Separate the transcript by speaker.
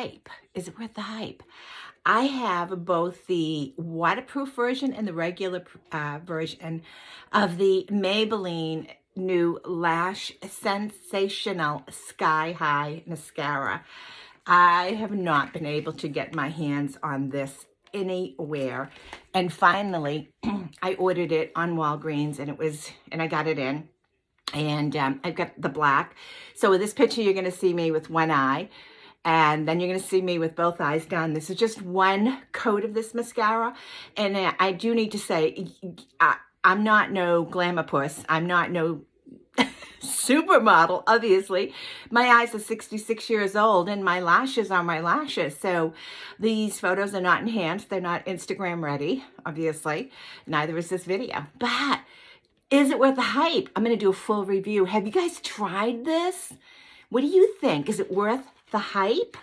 Speaker 1: hype? Is it worth the hype? I have both the waterproof version and the regular version of the Maybelline new Lash Sensational Sky High Mascara. I have not been able to get my hands on this anywhere. And finally, I ordered it on Walgreens and I got it in. And I've got the black. So with this picture, you're going to see me with one eye. And then you're going to see me with both eyes done. This is just one coat of this mascara. And I do need to say, I'm not no glamour puss. I'm not no supermodel, obviously. My eyes are 66 years old and my lashes are my lashes. So these photos are not enhanced. They're not Instagram ready, obviously. Neither is this video. But is it worth the hype? I'm going to do a full review. Have you guys tried this? What do you think? Is it worth the hype?